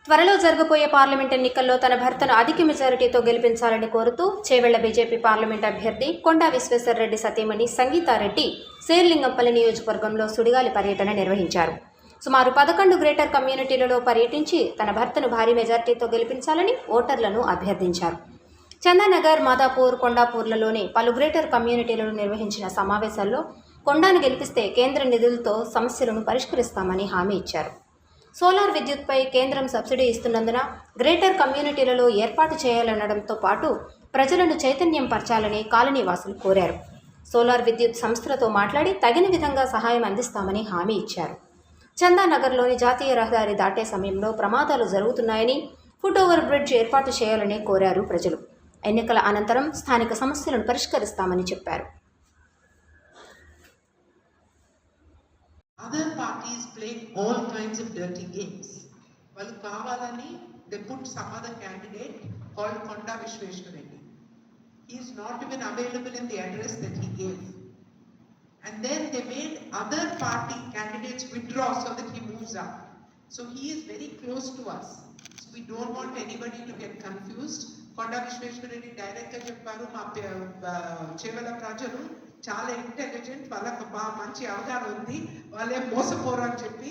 త్వరలో జరగబోయే పార్లమెంట్ ఎన్నికల్లో తన భర్తను అధిక మెజారిటీతో గెలిపించాలని కోరుతూ చేవెళ్ల బీజేపీ పార్లమెంట్ అభ్యర్థి కొండా విశ్వేశ్వరరెడ్డి సతీమణి సంగీతారెడ్డి శేర్లింగంపల్లి నియోజకవర్గంలో సుడిగాలి పర్యటన నిర్వహించారు. సుమారు 11 గ్రేటర్ కమ్యూనిటీలలో పర్యటించి తన భర్తను భారీ మెజారిటీతో గెలిపించాలని ఓటర్లను అభ్యర్థించారు. చందానగర్, మాదాపూర్, కొండాపూర్లలోని పలు గ్రేటర్ కమ్యూనిటీలలో నిర్వహించిన సమావేశాల్లో కొండాను గెలిపిస్తే కేంద్ర నిధులతో సమస్యలను పరిష్కరిస్తామని హామీ ఇచ్చారు. సోలార్ విద్యుత్పై కేంద్రం సబ్సిడీ ఇస్తున్నందున గ్రేటర్ కమ్యూనిటీలలో ఏర్పాటు చేయాలనడంతో పాటు ప్రజలను చైతన్యం పరచాలని కాలనీవాసులు కోరారు. సోలార్ విద్యుత్ సంస్థలతో మాట్లాడి తగిన విధంగా సహాయం అందిస్తామని హామీ ఇచ్చారు. చందానగర్లోని జాతీయ రహదారి దాటే సమయంలో ప్రమాదాలు జరుగుతున్నాయని ఫుట్ ఓవర్ బ్రిడ్జ్ ఏర్పాటు చేయాలని కోరారు ప్రజలు. ఎన్నికల అనంతరం స్థానిక సమస్యలను పరిష్కరిస్తామని చెప్పారు. Other parties playing all kinds of dirty games. Well, Kavalani, they put some other candidate called Konda Vishweshwareddy. He is not even available in the address that he gave. And then they made other party candidates withdraw so that he moves up. So he is very close to us. So we don't want anybody to get confused. Konda Vishweshwareddy director చెప్పారు మా చేవల ప్రజలు చాలా intelligent, వాళ్ళకు బాగా మంచి అవగాహన ఉంది, వాళ్ళే మోసపోరు అని చెప్పి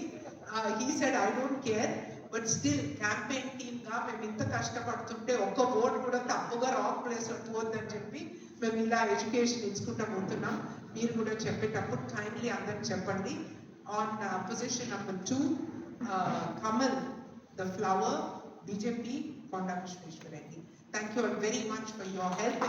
he said I don't care. But still campaign టీమ్గా మేము ఇంత కష్టపడుతుంటే ఒక్క ఓట్ కూడా తప్పుగా రాంగ్ ప్లేస్లో పోవద్దని చెప్పి మేము ఇలా ఎడ్యుకేషన్ ఇచ్చుకుంటూ పోతున్నాం. మీరు కూడా చెప్పేటప్పుడు కైండ్లీ అందరికి చెప్పండి. ఆన్ పొజిషన్ నెంబర్ 2 కమల్ the flower, BJP, Konda Vishweshwar Reddy. Thank you very much for your help.